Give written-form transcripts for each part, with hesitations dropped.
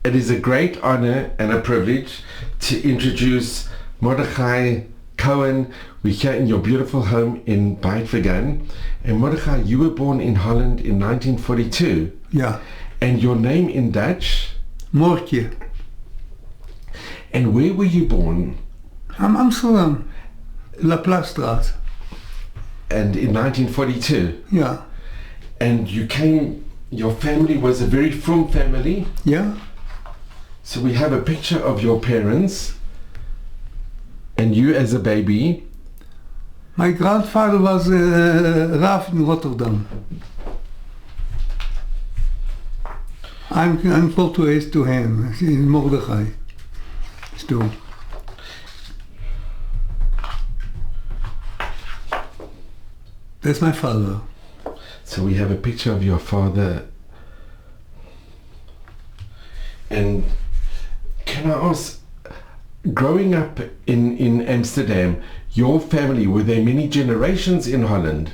It is a great honor and a privilege to introduce Mordechai Cohen. We're here in your beautiful home in Beit Vegan. And Mordechai, you were born in Holland in 1942. Yeah. And your name in Dutch? Mordje. And where were you born? Amsterdam. La Plastraat. And in 1942? Yeah. And you came, your family was a very frum family? Yeah. So we have a picture of your parents and you as a baby. My grandfather was Raaf in Rotterdam. I'm Portuguese to him, in Mordechai. Still. That's my father. So we have a picture of your father. And can I ask, growing up in Amsterdam, your family, were there many generations in Holland?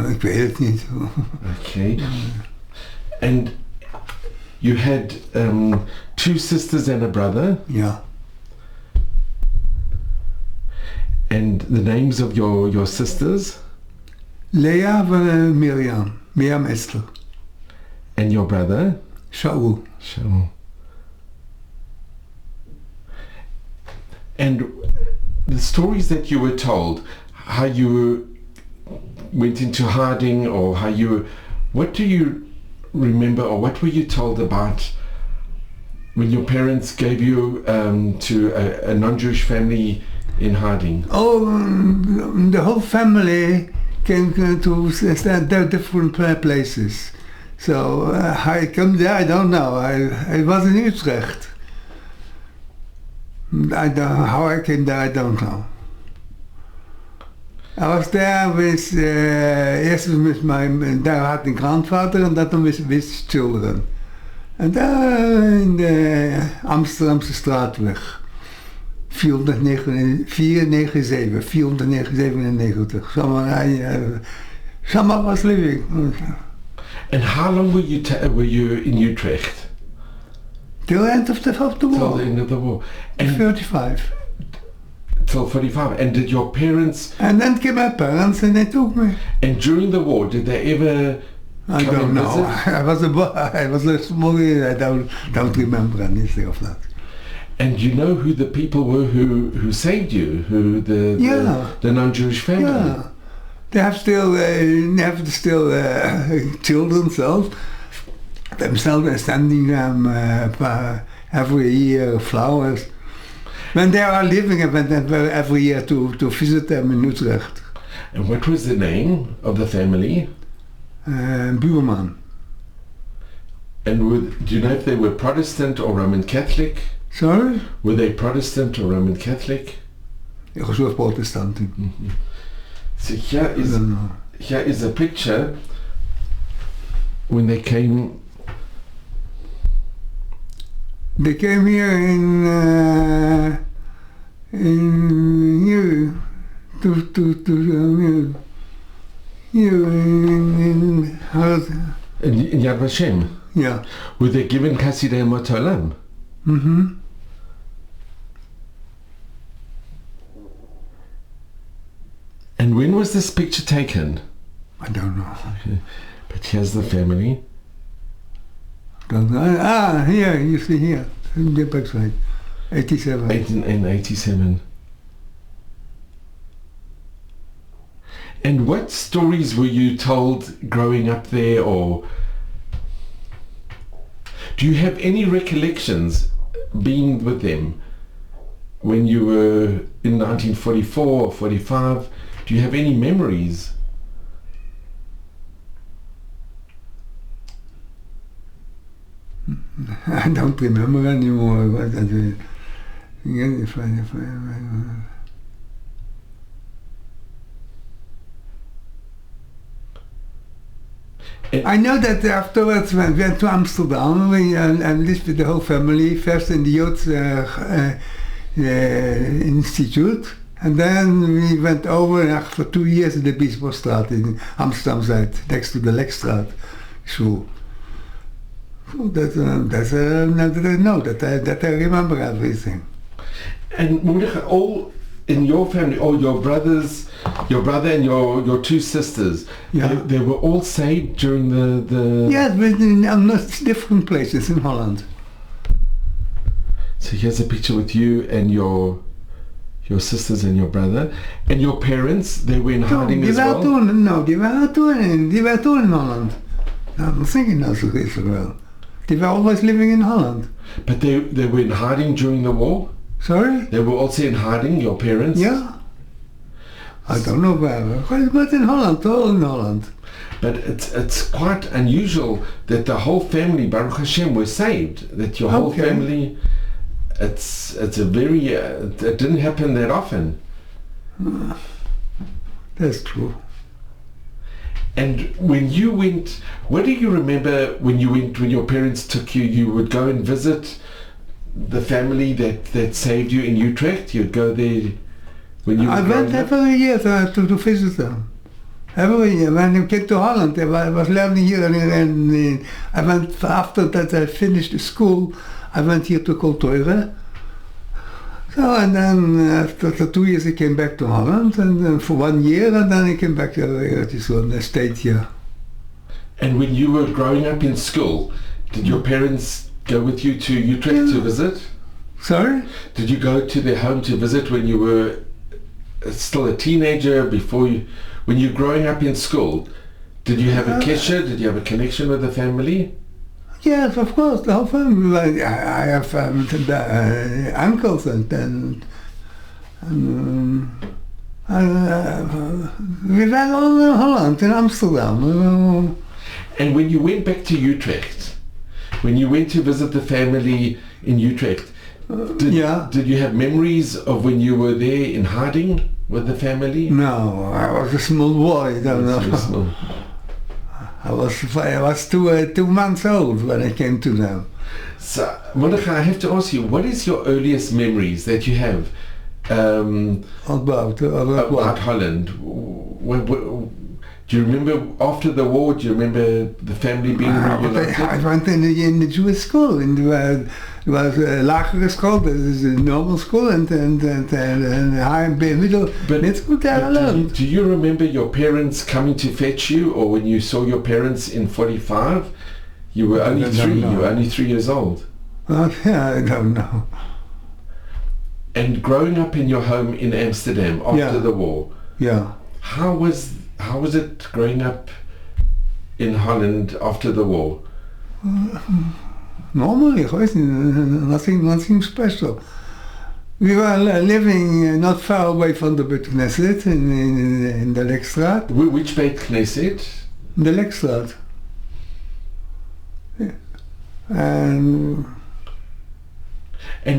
Ik weet het niet. Okay. And you had two sisters and a brother? Yeah. And the names of your sisters? Lea Miriam Esther. And your brother? Shaul. Shaul. And the stories that you were told, how you went into hiding, or how you, what do you remember, or what were you told about when your parents gave you to a non-Jewish family in hiding? Oh, the whole family came to stand there different places. So I come there, I don't know. I was in Utrecht. How I came there, I don't know. I was there with, eerst with daar had een grandfather and then with children. And there in de Amsterdamse straatweg. 497. Someone was living. And how long were you in Utrecht? Till the end of the war. Till the end of the war. And 35. Till 45. And did your parents... And then came my parents and they took me. And during the war, did they ever I come don't and know. visit? I was a small, I don't remember anything of that. And you know who the people were who saved you? Who the non-Jewish family? Yeah. They have still children themselves sending them every year flowers. When they are living, I went every year to visit them in Utrecht. And what was the name of the family? Buurman. And do you know if they were Protestant or Roman Catholic? Sorry? Were they Protestant or Roman Catholic? Ik was Protestant. Mm-hmm. So here is a picture when they came. They came here in here In Yad Vashem? Yeah. Were they given Kasidei Motolam? Mm-hmm. And when was this picture taken? I don't know. Okay. But here's the family. Here, you see here, in the backside, 87. 1887. And what stories were you told growing up there, or do you have any recollections being with them when you were in 1944 or 45? Do you have any memories? I don't remember anymore. I know that afterwards when we went to Amsterdam and lived with the whole family, first in the youth institute, and then we went over for 2 years in the Biesbosstraat in Amsterdam-Zuid, next to the Lekstraat school. So that I remember everything. And Mordechai, all in your family, all your brothers, your brother and your two sisters, they were all saved during the... Yes, but in different places in Holland. So here's a picture with you and your sisters and your brother. And your parents, they were in hiding as well? Die waren toen in Holland. I'm thinking also Israel. They were always living in Holland. But they were in hiding during the war? Sorry? They were also in hiding, your parents? Yeah. I don't know where, but in Holland, all in Holland. But it's quite unusual that the whole family, Baruch Hashem, were saved. That your whole family, it's a very, it didn't happen that often. That's true. And when you went, what do you remember when you went, when your parents took you, you would go and visit the family that saved you in Utrecht? You'd go there when you were I went every year to visit them. Every year. When I came to Holland, I was learning here, and I went, after that I finished the school, I went here to Culture. So, and then after 2 years I came back to Holland, and then for 1 year, and then I came back here to the state here. And when you were growing up in school, did your parents go with you to Utrecht to visit? Sorry? Did you go to their home to visit when you were still a teenager, when you were growing up in school? Did you have a kesher? Did you have a connection with the family? Yes, of course, the whole family. I have uncles and we were all in Holland, in Amsterdam. And when you went back to Utrecht, when you went to visit the family in Utrecht, did you have memories of when you were there in hiding with the family? No, I was a small boy. I was 2 months old when I came to them. So, Mordechai, I have to ask you, what is your earliest memories that you have about Holland? Do you remember after the war? Do you remember the family being reunited? I went in the Jewish school. There was a lagere school, that is a normal school, and high middle school there alone. Do you remember your parents coming to fetch you, or when you saw your parents in 45? You were only three. You were only 3 years old. I don't know. And growing up in your home in Amsterdam after the war, how was it growing up in Holland after the war? Normally, nothing special. We were living not far away from the Beit Knesset in the Lekstraat. Which Beit Knesset? The Lekstraat. And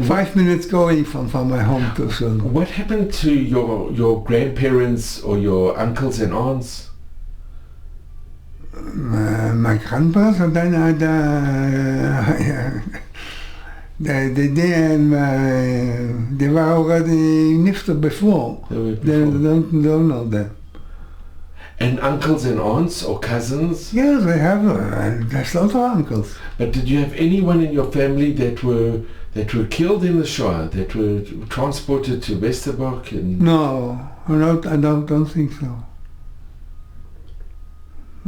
5 minutes going from my home to Holand. What happened to your grandparents or your uncles and aunts? My grandparents, and then they were already nifter before. They don't know them. And uncles and aunts or cousins? Yes, I have. There's lots of uncles. But did you have anyone in your family that were killed in the Shoah, that were transported to Westerbork? No, I don't think so.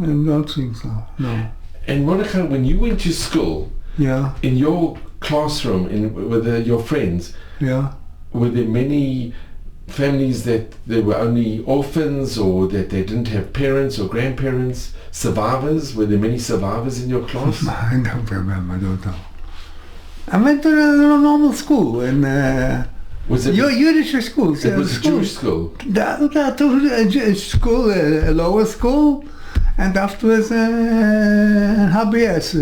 I don't think so, no. And Mordechai, when you went to school, in your classroom with your friends, were there many families that they were only orphans, or that they didn't have parents or grandparents, survivors? Were there many survivors in your class? I don't remember, I don't know. I went to a normal school, and was it Yiddish school? It was a Jewish school? A school, a lower school, and afterwards HBS.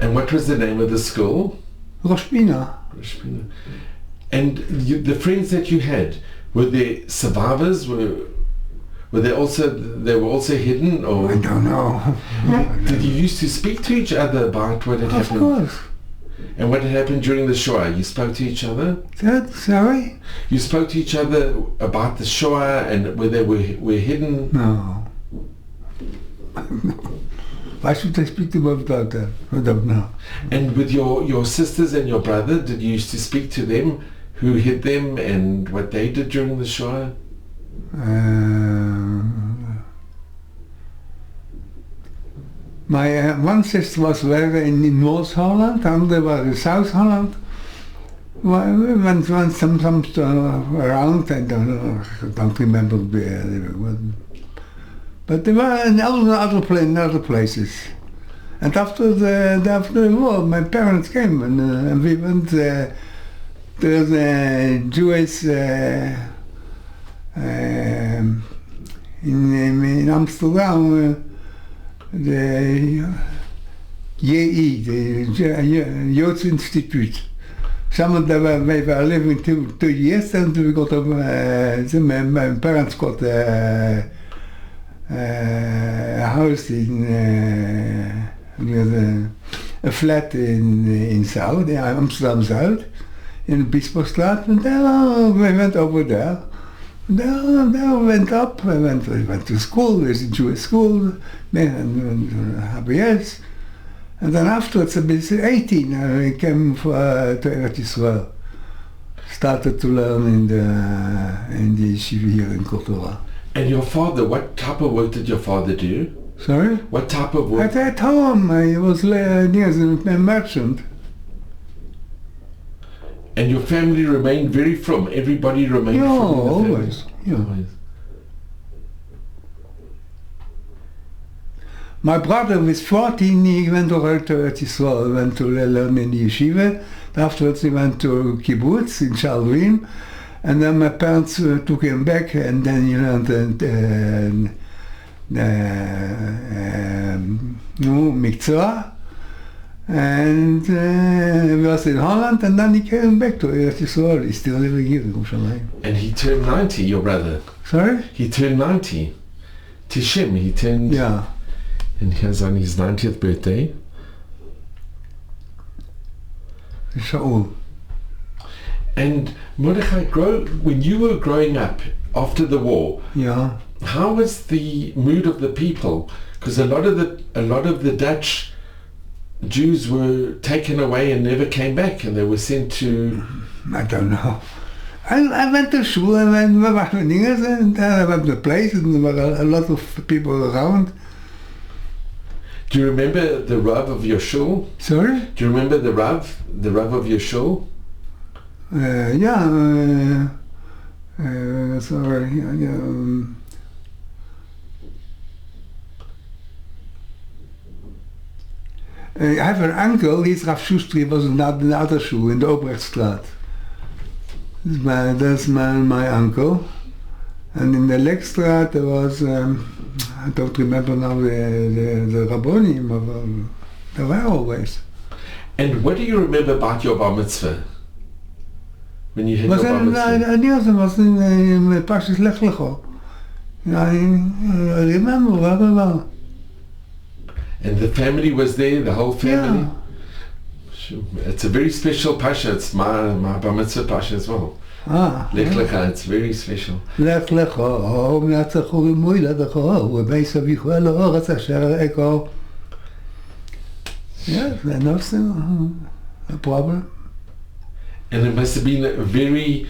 And what was the name of the school? Rosh Pina. And the friends that you had, were they survivors? Were they were also hidden, or? I don't know. Did you used to speak to each other about what had happened? Of course. And what had happened during the Shoah? You spoke to each other? Sorry? You spoke to each other about the Shoah and where they were hidden? No. Why should I speak to them about that? I don't know. And with your sisters and your brother, did you used to speak to them, who hid them and what they did during the Shoah? My one sister was in North Holland, the other was in South Holland. Well, we went some around, I don't remember where they were. But they were in other places. And after the war, my parents came and we went. There was a Jewish in Amsterdam, the JE, the Joods Institute. Some of them were living 2 years, and we got my parents got a house a flat in Zuid, in Amsterdam Zuid, in the Biesbosstraat, and there we went over there. There we went up, we went to school, there's a Jewish school, and HBS. And then afterwards, I was 18, I came to Eretz Yisrael. Started to learn in the yeshiva here in Kotora. And your father, what type of work did your father do? Sorry? What type of work? At home, I was near a merchant. And your family remained very frum? Everybody remained frum? Always. Yeah. Always. My brother was 14, he went to Eretz Yisrael, went to learn in the yeshiva. Afterwards he went to kibbutz in Shalvim. And then my parents took him back, and then he learned Miktzah. And he was in Holland, and then he came back to Eretz Yisrael. He's still living here in Yerushalayim. And he turned 90, your brother? Sorry? He turned 90. Tishim, he turned... Yeah. And he was on his 90th birthday. Shaul. And Mordechai, when you were growing up after the war, Yeah. how was the mood of the people? Because a lot of the Dutch Jews were taken away and never came back, and they were sent to... I don't know. I went to school, and we were things, and I went to a place, and there were a lot of people around. Do you remember the Rav of your shul? Sorry? Do you remember the Rav of your shul? Yeah. Sorry. I have an uncle, he's Rav Schuster, he was in the other shul, in the Obrechtstraat. That's my uncle. And in the Lekstraat there was, I don't remember now the Rabbonim, but there were always. And what do you remember about your bar mitzvah? When you had your bar mitzvah? I was in Pashas Lech Lecho. I remember very well. And the family was there, the whole family? Yeah. Sure. It's a very special pasha. It's my bar mitzvah pasha as well. Lech Lecha, it's very special. Lech Lecho, Mnatzachu V'mui Ledecho, V'beis Avichu Eloretz Asher Eko. Yes, nothing, a problem. And it must have been a very,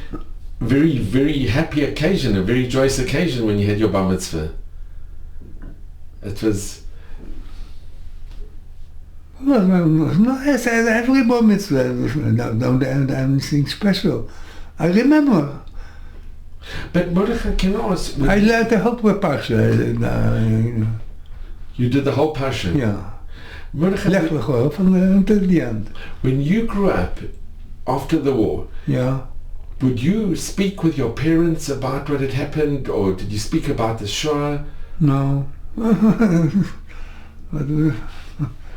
very, very happy occasion, a very joyous occasion when you had your bar mitzvah. It was... No, yes, every bar mitzvah, don't anything special. I remember. But Mordechai, can I ask... I learned the whole Pasha. You did the whole pasha? Yeah. Mordechai, Lech Lecho, until the end. when you grew up after the war, Yeah. would you speak with your parents about what had happened, or did you speak about the Shoah? No. But,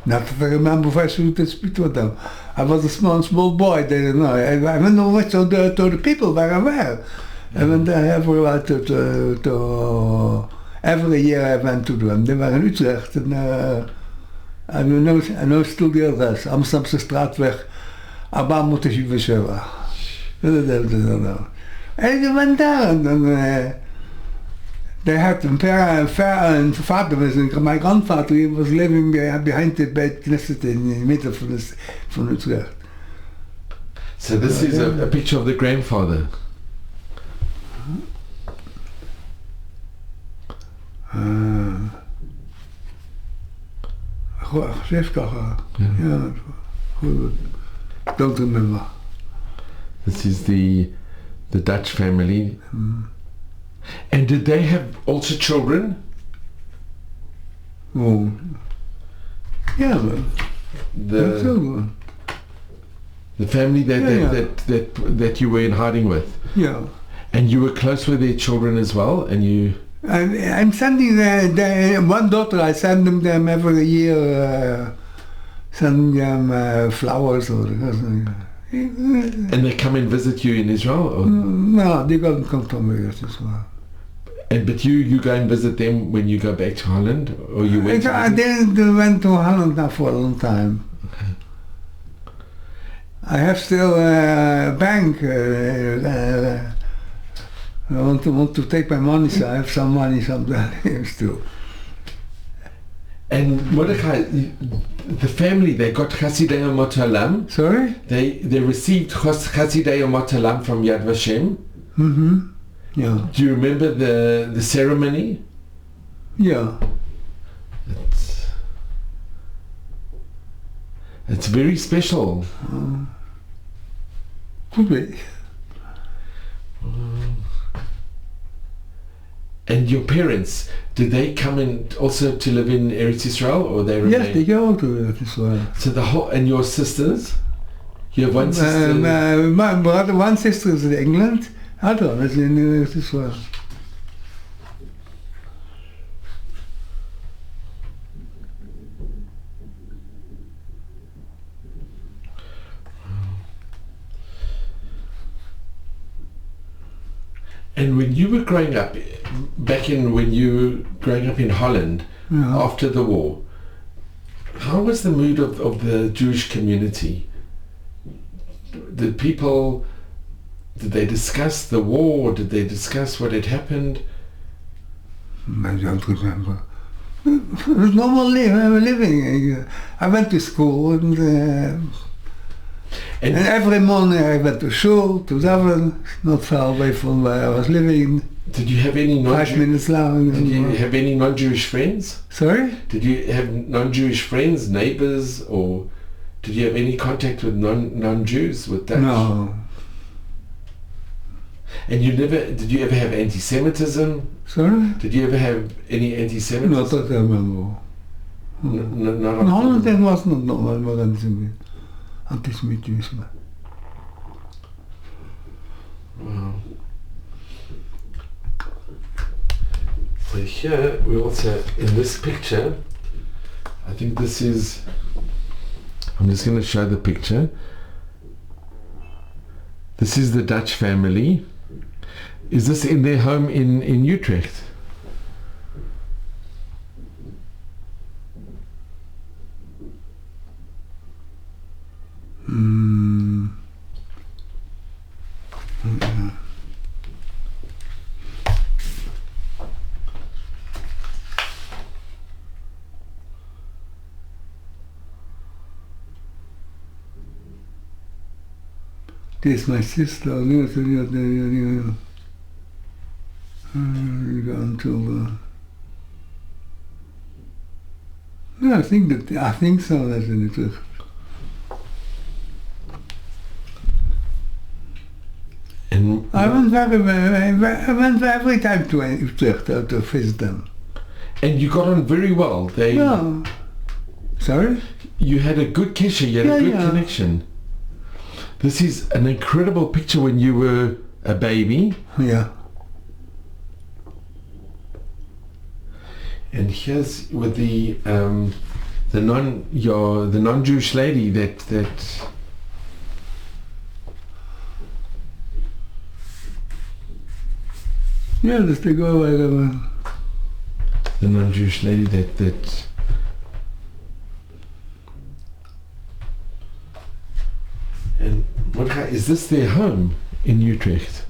not that I remember if I should speak to them. I was a small boy, they didn't know. I went over to the people where I were. I went everywhere to every year I went to them. They were in Utrecht, and I know still the address, Amsterdamse Straatweg, 477. And I went there, and then They had a father, my grandfather, he was living behind the Beit Knesset in the middle from Utrecht. So this is a picture of the grandfather. Yeah. Don't remember. This is the Dutch family. And did they have also children? Oh, yeah, The family that you were in hiding with. Yeah. And you were close with their children as well, and you. I'm sending one daughter. I send them every year. Send them flowers or something. And they come and visit you in Israel? Or? No, they don't come to me as well. But you go and visit them when you go back to Holland, or you went? I didn't went to Holland now for a long time. Okay. I have still a bank. I want to take my money, so I have some money sometimes too. And Mordechai, the family, they got Chasidei Omot Olam. Sorry? They received Chasidei Omot Olam from Yad Vashem. Mm-hmm. Yeah. Do you remember the ceremony? Yeah. It's very special. Could be. And your parents, did they come in also to live in Eretz Israel, or they remained? Yes, they go to Eretz Israel. So and your sisters? You have one sister? My brother, one sister is in England, other one is in Eretz Israel. And when you were growing up, when you were growing up in Holland, after the war, how was the mood of the Jewish community? Did they discuss the war? Did they discuss what had happened? I don't remember. It was normal living. I went to school and every morning I went to shul, to daven, not far away from where I was living. Did you have any 5 minutes long. Did you have any non-Jewish friends? Sorry? Did you have non-Jewish friends, neighbors, or did you have any contact with non-Jews, with Dutch? No. And did you ever have anti-Semitism? Sorry? Did you ever have any anti-Semitism? Not that I remember. Not in Holland there was not normal anti-Semitism. Wow. So here we also, in this picture, I think this is, I'm just going to show the picture. This is the Dutch family. Is this in their home in Utrecht? Yeah. This is my sister. No, I think so. That's in the truth. And I went every time to Utrecht to visit them. And you got on very well. No. Sorry? You had a good kesher, you had a good connection. This is an incredible picture when you were a baby. Yeah. And here's with the non-Jewish lady that yeah, just to go away there. The non-Jewish lady that and Mordechai, is this their home in Utrecht?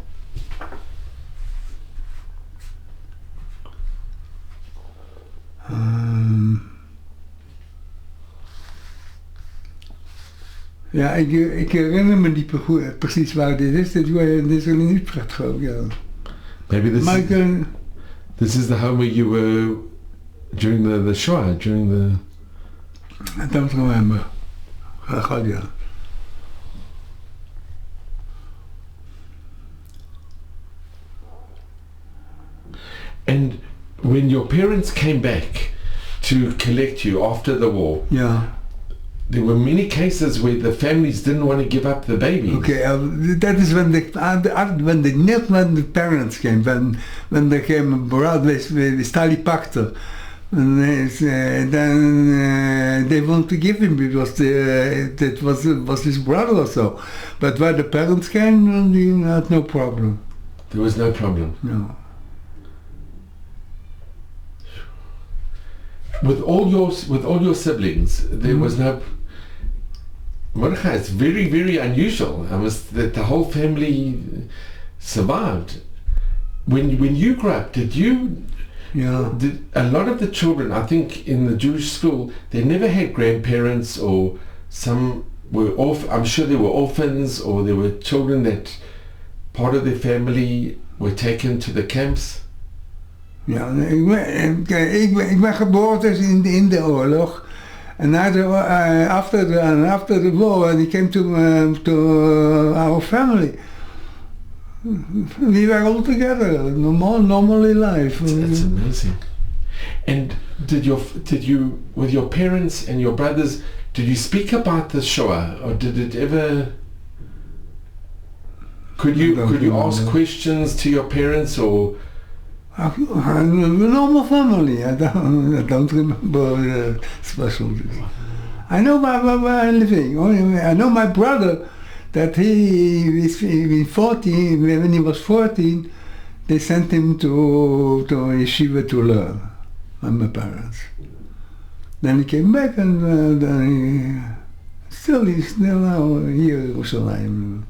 Ja, ik herinner me niet precies waar dit is. Dit is in Utrecht, geloof ik, ja. Maybe this, Maar this is the home where you were during the Shoah, during the... I don't remember. God, ja. And when your parents came back to collect you after the war, Ja. there were many cases where the families didn't want to give up the babies. Okay, that is when the parents came, when they came abroad with Stali Pachter. And then they want to give him because that was his brother or so. But when the parents came, he had no problem. There was no problem. No. With all your siblings, there was no... Mordechai, it's very, very unusual. That the whole family survived. When you grew up, did a lot of the children, I think, in the Jewish school, they never had grandparents, or some were I'm sure there were orphans, or there were children that part of their family were taken to the camps. Ja, ik ben geboren in de oorlog. And after the war, when he came to our family, we were all together, normally life. That's amazing. And did you, with your parents and your brothers, did you speak about the Shoah, or did it ever? Could you ask questions to your parents, or? A normal family. I don't remember special. I know my living. I know my brother, that when he was 14, they sent him to yeshiva to learn, my parents. Then he came back, and he's still now here in Jerusalem.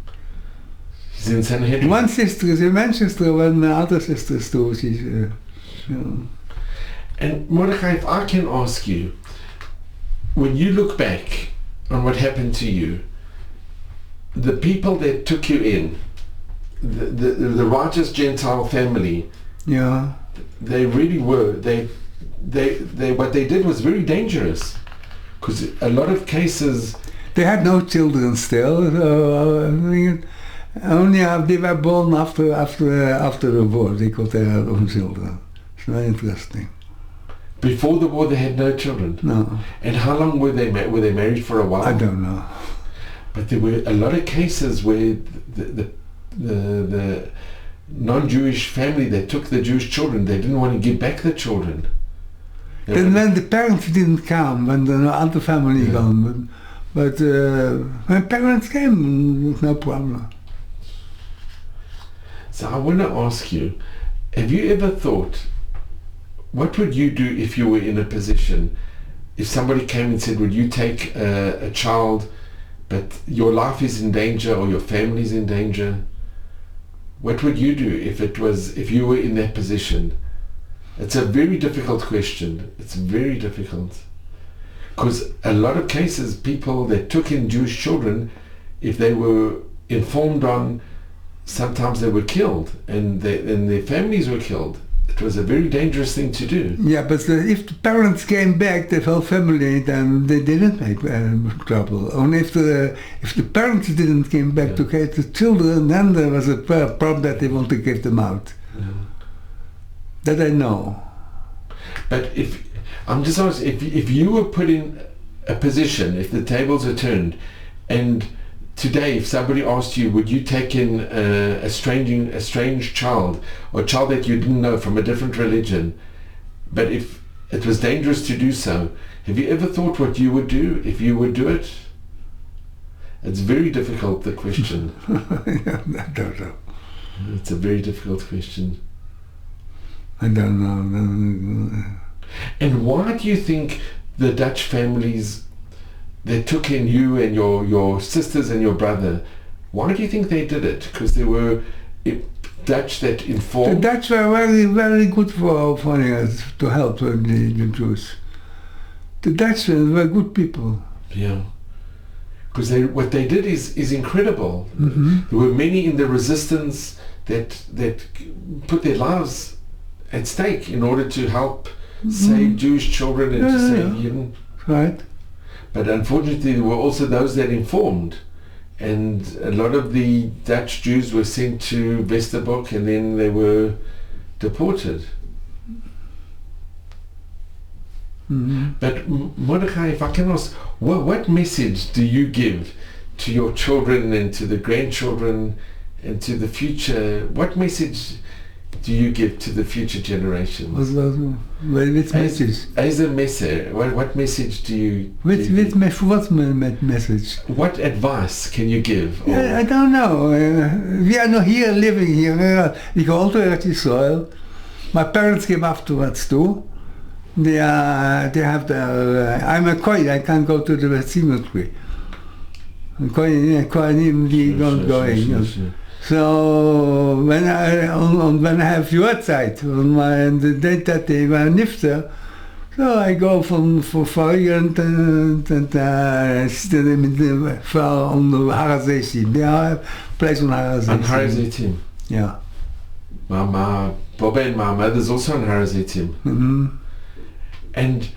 He's in Sanhedrin. One sister is in Manchester, one other sister is too. And Mordechai, if I can ask you, when you look back on what happened to you, the people that took you in, the righteous Gentile family, yeah, they really were. They what they did was very dangerous, because a lot of cases they had no children still. Only they were born after the war. They got their own children. It's very interesting. Before the war, they had no children. No. And how long were they married for a while? I don't know. But there were a lot of cases where the non-Jewish family that took the Jewish children, they didn't want to give back the children. Then when the parents didn't come, when the other family came, but when parents came, no problem. So I want to ask you, have you ever thought, what would you do if you were in a position, if somebody came and said, would you take a child, but your life is in danger or your family is in danger? What would you do if you were in that position? It's a very difficult question. It's very difficult. Because a lot of cases, people that took in Jewish children, if they were informed on, sometimes they were killed, and their families were killed. It was a very dangerous thing to do. Yeah, but if the parents came back, the whole family, then they didn't make trouble. Only if the parents didn't come back to get the children, then there was a problem that they want to get them out. Yeah. That I know. But I'm just asking, if you were put in a position, if the tables are turned, and today, if somebody asked you, would you take in a strange child, or a child that you didn't know from a different religion, but if it was dangerous to do so, have you ever thought what you would do if you would do it? It's very difficult, the question. I don't know. It's a very difficult question. I don't know. And why do you think the Dutch families that took in you and your sisters and your brother, why do you think they did it? Because there were Dutch that informed... The Dutch were very, very good for us to help the Jews. The Dutch were good people. Yeah. because what they did is incredible. There were many in the resistance that put their lives at stake in order to help save Jewish children and to save Yidden. Right. But unfortunately, there were also those that informed, and a lot of the Dutch Jews were sent to Westerbork, and then they were deported. But Mordechai, if I can ask, what message do you give to your children and to the grandchildren and to the future? What message do you give to the future generations? Which message? As a message, what message do you What message? What advice can you give? I don't know. We are not here living here. We go to Eretz Israel. My parents came afterwards too. They have the. I'm a Kohen. I can't go to the cemetery. Kohenim, we don't go in. So when I have your side on the date that they were nifter, so I go from Vorigend and on the Har HaZeitim. They are a place on Har HaZeitim. On Har HaZeitim. Yeah. My Baba and my mother's also on Har HaZeitim. And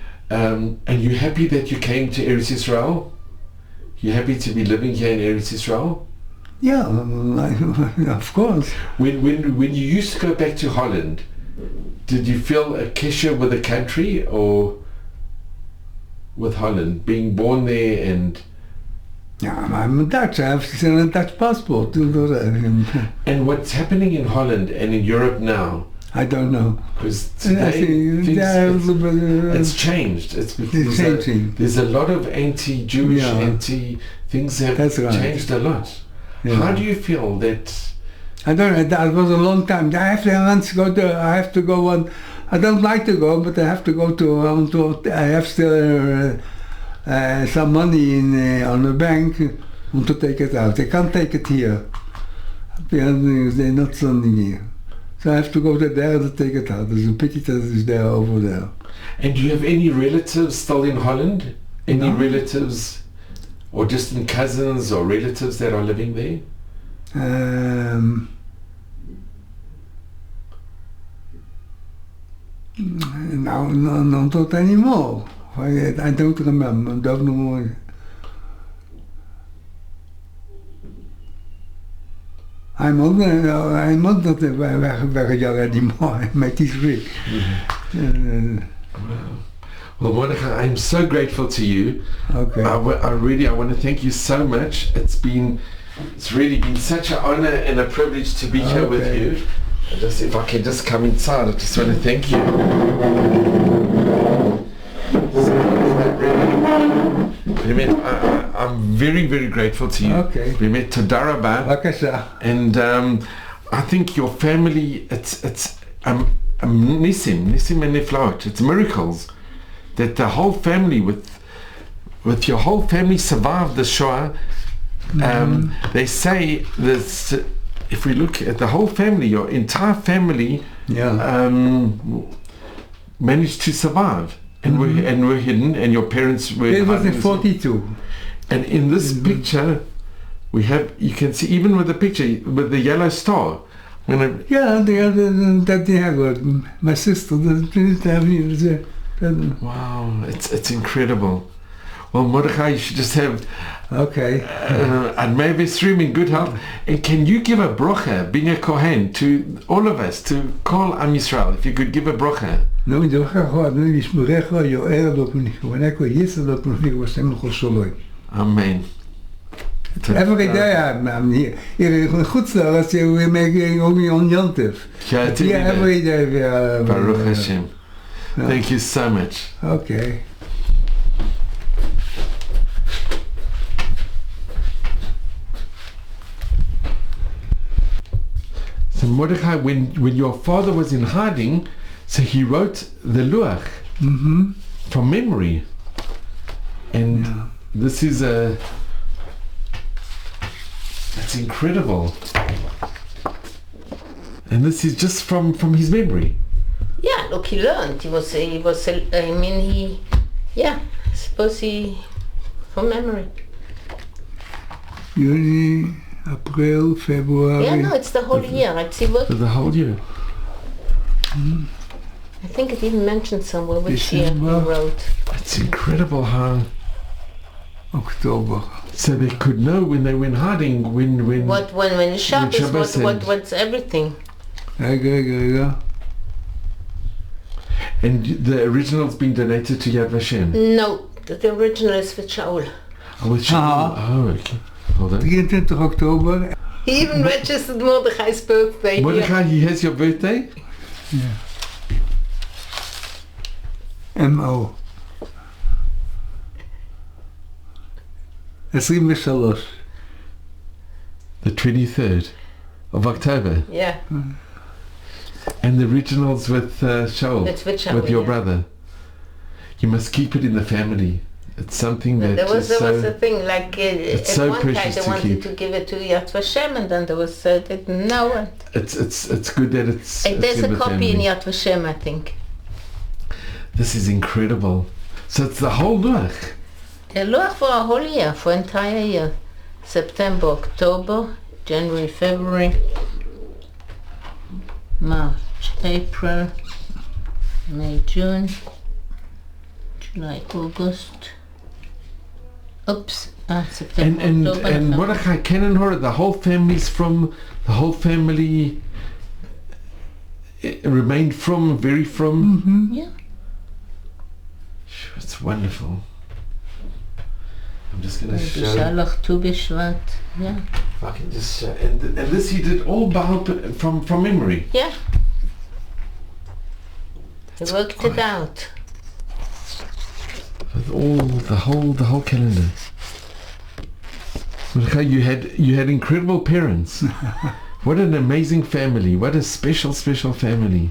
you're happy that you came to Eretz Israel? You're happy to be living here in Eretz Israel? Yeah, of course. When you used to go back to Holland, did you feel a kesher with the country or with Holland, being born there and... Yeah, I'm Dutch. I have still a Dutch passport. And what's happening in Holland and in Europe now? I don't know. Because today it's changed. It's because there's a lot of anti-Jewish, things have changed a lot. Yeah. How do you feel that? I don't know. That was a long time. I have to go on. I don't like to go, but I have to go to. I have still some money on the bank to take it out. I can't take it here. They're not sending here. So I have to go there to take it out. There's a pity that is there over there. And do you have any relatives still in Holland? Any relatives or distant cousins or relatives that are living there? No, not anymore. I don't remember. Don't know. I'm not very young anymore. I'm 83. Well, Mordechai, I'm so grateful to you. Okay. I want to thank you so much. It's really been such an honor and a privilege to be here with you. If I can just come inside, I just want to thank you. I'm very, very grateful to you. Okay. We met Toda Rabah. Okay, sir. And I think your family, it's Nisim and Niflaot. It's miracles that the whole family, with your whole family, survived the Shoah. They say that if we look at the whole family, your entire family managed to survive. And were hidden, and your parents were... It was in 42. And in this picture, you can see, even with the picture, with the yellow star. That they have my sister, Wow, it's incredible. Well, Mordechai, you should just have... Okay. And maybe stream in good health. And can you give a brocha, being a Kohen, to all of us, to call Am Yisrael, if you could give a brocha? Amen. Every day I'm here. Here in Chutzlaretz, we're making only on Yontif. Yeah, every day we are... Baruch Hashem. Thank you so much. Okay. So Mordechai, when your father was in hiding, so he wrote the Luach from memory. And this is that's incredible. And this is just from his memory. Yeah, look, he learned. I suppose from memory. Juni, April, February. Yeah, no, it's the whole year. I see what. For the whole year. I think it even mentioned somewhere which year he December. wrote. It's incredible how... October. So they could know when they went hiding, when When Shabbos, Shabbos what's everything. רגע. And the original's been donated to Yad Vashem. No, the original is for Shaul. Oh, it's oh, okay. Hold on. 23 Oktober. He even registered Mordechai's birthday here. Mordechai, he has your birthday? MO. 23. The 23rd of October. Yeah, And the original's with Shaul. it's with Shaul. With your yeah. brother. You must keep it in the family. It's something that There was is a thing like it's at so one time precious they to wanted keep. to give it to Yad Vashem, and then there was they didn't know it. It's good that it's There's in a the copy family. in Yad Vashem, I think. This is incredible. So it's the whole Luach. The Luach for a whole year, for entire year. September, October, January, February, March, April, May, June, July, August. September, And October, and November. Mordechai Cannon, the whole family's from, the whole family remained from, very from. Yeah. It's wonderful. I'm just going to show. Bishalach, Tu Bishvat. Yeah. If I can just show. And this he did all from memory. Yeah. He worked it out. With all the whole calendar. Mordechai, you had incredible parents. What an amazing family. What a special family.